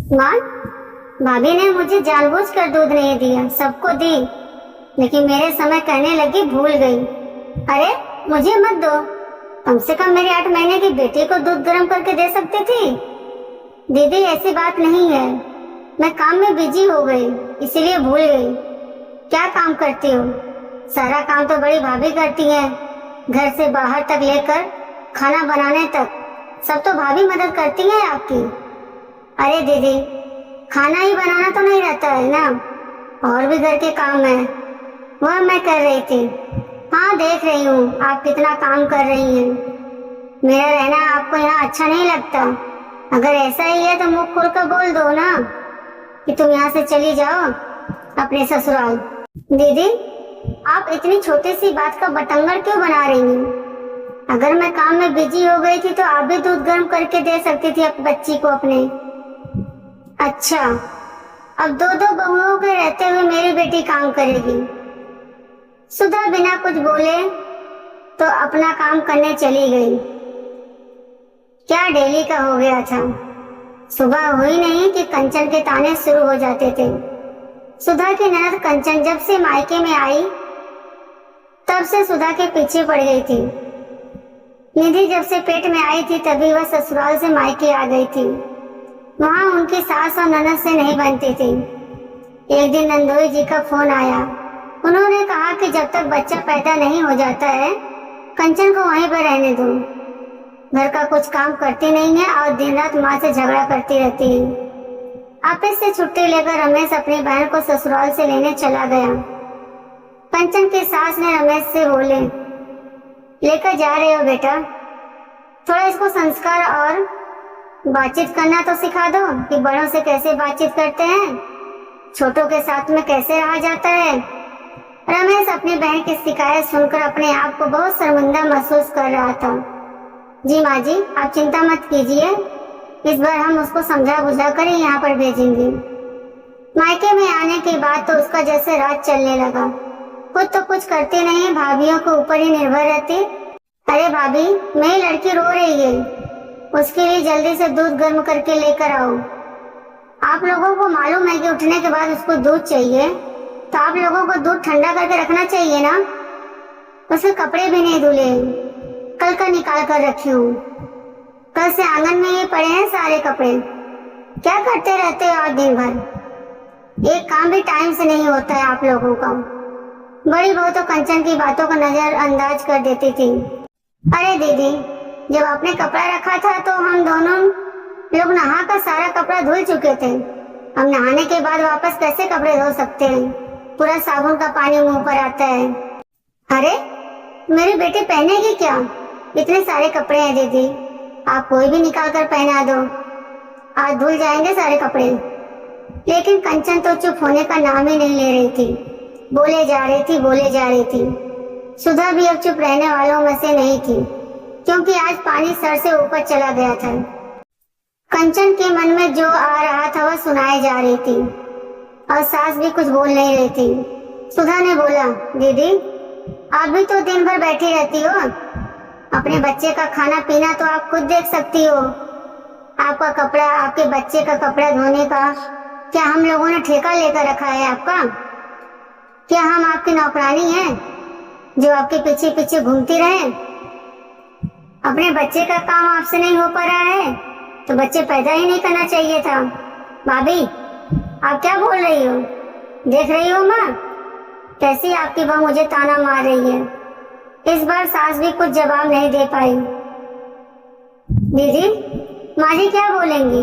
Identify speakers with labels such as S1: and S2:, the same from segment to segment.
S1: माँ, भाभी ने मुझे जानबूझकर दूध नहीं दिया, सबको दी, लेकिन मेरे समय कहने लगी भूल गई। अरे मुझे मत दो, कम से कम मेरी 8 महीने की बेटी को दूध गर्म करके दे सकती थी। दीदी ऐसी बात नहीं है, मैं काम में बिजी हो गई इसीलिए भूल गई। क्या काम करती हो? सारा काम तो बड़ी भाभी करती है, घर से बाहर तक लेकर खाना बनाने तक सब तो भाभी मदद करती है आपकी। अरे दीदी, खाना ही बनाना तो नहीं रहता है ना, और भी घर के काम है, वह मैं कर रही थी। हाँ देख रही हूँ आप कितना काम कर रही हैं। मेरा रहना आपको यहाँ अच्छा नहीं लगता? अगर ऐसा ही है तो मुंह खोल कर बोल दो ना कि तुम यहाँ से चली जाओ अपने ससुराल। दीदी, आप इतनी छोटी सी बात का बतंगड़ क्यों बना रही हैं? अगर मैं काम में बिजी हो गई थी तो आप भी दूध गर्म करके दे सकती थी अपनी बच्ची को अपने। अच्छा, अब दो दो बहुओं के रहते हुए मेरी बेटी काम करेगी। सुधा बिना कुछ बोले तो अपना काम करने चली गई। क्या डेली का हो गया था, सुबह हुई नहीं कि कंचन के ताने शुरू हो जाते थे। सुधा की ननद कंचन जब से मायके में आई तब से सुधा के पीछे पड़ गई थी। निधि जब से पेट में आई थी तभी वह ससुराल से मायके आ गई थी, वहां उनकी सास और ननद से नहीं बनती थी। एक दिन नंदोई जी का फोन आया, उन्होंने कहा कि जब तक बच्चा पैदा नहीं हो जाता है कंचन को वहीं पर रहने दो। घर का कुछ काम करती नहीं है और दिन रात माँ से झगड़ा करती रहती है। ऑफिस से छुट्टी लेकर रमेश अपनी बहन को ससुराल से लेने चला गया। कंचन की सास ने रमेश से बोले, लेकर जा रहे हो बेटा, थोड़ा इसको संस्कार और बातचीत करना तो सिखा दो कि बड़ों से कैसे बातचीत करते हैं, छोटों के साथ में कैसे रहा जाता है। रमेश अपनी बहन की शिकायत सुनकर अपने आप को बहुत शर्मिंदा महसूस कर रहा था। जी माँ जी, आप चिंता मत कीजिए, इस बार हम उसको समझा बुझा कर ही यहाँ पर भेजेंगे। मायके में आने के बाद तो उसका जैसे राज चलने लगा, खुद तो कुछ करती नहीं, भाभीयों के ऊपर ही निर्भर रहती। अरे भाभी, मेरी लड़की रो रही है, उसके लिए जल्दी से दूध गर्म करके लेकर आओ। आप लोगों को मालूम है कि उठने के बाद उसको दूध चाहिए, तो आप लोगों को दूध ठंडा करके रखना चाहिए ना। उसके कपड़े भी नहीं धुले, कल का निकाल कर रखी हूँ, कल से आंगन में ये पड़े हैं सारे कपड़े। क्या करते रहते हो आप दिन भर, एक काम भी टाइम से नहीं होता है आप लोगों का। बड़ी बहू तो कंचन की बातों का नजरअंदाज कर देती थी। अरे दीदी, जब आपने कपड़ा रखा था तो हम दोनों लोग नहा कर सारा कपड़ा धुल चुके थे, हम नहाने के बाद वापस कैसे कपड़े धो सकते हैं, पूरा साबुन का पानी मुंह पर आता है। अरे मेरी बेटी पहनेगी क्या, इतने सारे कपड़े हैं दीदी, आप कोई भी निकाल कर पहना दो, आज धुल जाएंगे सारे कपड़े। लेकिन कंचन तो चुप होने का नाम ही नहीं ले रही थी, बोले जा रही थी। सुधा भी अब चुप रहने वालों में से नहीं थी, क्योंकि आज पानी सर से ऊपर चला गया था। कंचन के मन में जो आ रहा था वह सुनाई जा रही थी और सास भी कुछ बोल नहीं रही थी। सुधा ने बोला, दीदी आप भी तो दिन भर बैठी रहती हो, अपने बच्चे का खाना पीना तो आप खुद देख सकती हो, आपका कपड़ा, आपके बच्चे का कपड़ा धोने का क्या हम लोगों ने ठेका लेकर रखा है आपका? क्या हम आपकी नौकरानी हैं जो आपके पीछे पीछे घूमती रहे? अपने बच्चे का काम आपसे नहीं हो पा रहा है तो बच्चे पैदा ही नहीं करना चाहिए था। भाभी, आप क्या बोल रही हो? देख रही हो माँ, कैसी आपकी बहू मुझे ताना मार रही है। इस बार सास भी कुछ जवाब नहीं दे पाई। दीदी, माँ जी क्या बोलेंगी,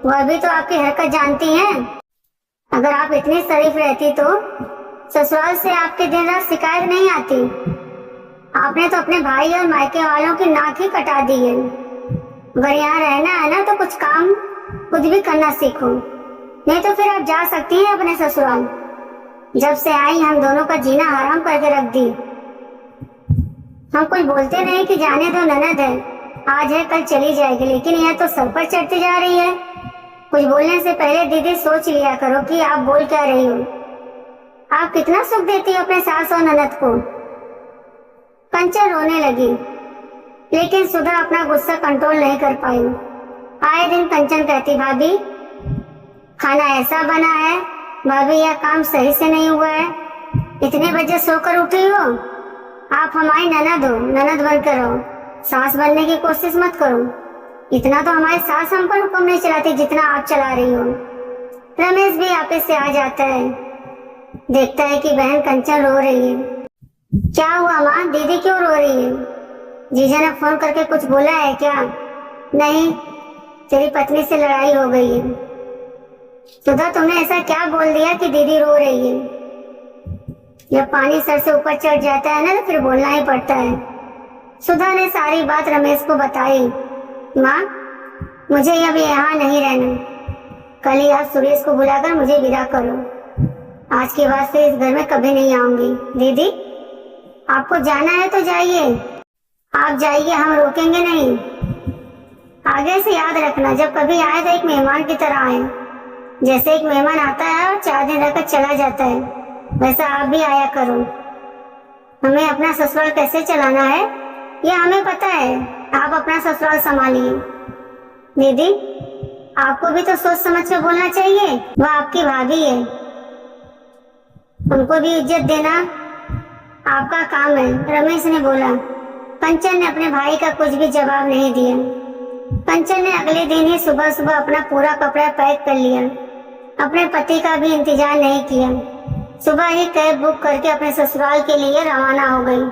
S1: वह भी तो आपकी हरकत जानती हैं। अगर आप इतनी शरीफ रहती तो ससुराल से आपके दिन रात शिकायत नहीं आती। आपने तो अपने भाई और मायके वालों की नाक ही कटा दी है। अगर यहाँ रहना है ना तो कुछ काम खुद भी करना सीखो, नहीं तो फिर आप जा सकती हैं अपने ससुराल। जब से आई हम दोनों का जीना हराम करके रख दी। हम कुछ बोलते नहीं कि जाने दो, ननद है, आज है कल चली जाएगी, लेकिन यह तो सर पर चढ़ती जा रही है। कुछ बोलने से पहले दीदी सोच लिया करो कि आप बोल क्या रही हो। आप कितना सुख देती हो अपने सास और ननद को। कंचन रोने लगी, लेकिन सुधा अपना गुस्सा कंट्रोल नहीं कर पाई। आए दिन कंचन कहती, भाभी खाना ऐसा बना है भाभी, यह काम सही से नहीं हुआ है। इतने बजे सोकर उठी हो। आप हमारी ननद हो, ननद बनकर रहो, सास बनने की कोशिश मत करो। इतना तो हमारी सास हम पर हुक्म नहीं चलाती जितना आप चला रही हो। रमेश भी ऑफिस से आ जाता है, देखता है कि बहन कंचन रो रही है। क्या हुआ माँ, दीदी क्यों रो रही है? जीजा ने फोन करके कुछ बोला है क्या? नहीं, तेरी पत्नी से लड़ाई हो गई है। सुधा, तुमने ऐसा क्या बोल दिया कि दीदी रो रही है? जब पानी सर से ऊपर चढ़ जाता है ना तो फिर बोलना ही पड़ता है। सुधा ने सारी बात रमेश को बताई। माँ, मुझे अब यहाँ नहीं रहना। कल ही आप सुरेश को बुलाकर मुझे विदा करो। आज के बाद से इस घर में कभी नहीं आऊंगी। दीदी, आपको जाना है तो जाइए, आप जाइए, हम रोकेंगे नहीं। आगे से याद रखना, जब कभी आए तो एक मेहमान की तरह आए। जैसे एक मेहमान आता है और 4 दिन रहकर चला जाता है, वैसा आप भी आया करो। हमें अपना ससुराल कैसे चलाना है यह हमें पता है। आप अपना ससुराल संभालिए। दीदी, आपको भी तो सोच समझ कर बोलना चाहिए, वह आपकी भाभी है, उनको भी इज्जत देना आपका काम है। रमेश ने बोला। कंचन ने अपने भाई का कुछ भी जवाब नहीं दिया। कंचन ने अगले दिन ही सुबह सुबह अपना पूरा कपड़ा पैक कर लिया, अपने पति का भी इंतजार नहीं किया। सुबह ही कैब बुक करके अपने ससुराल के लिए रवाना हो गई।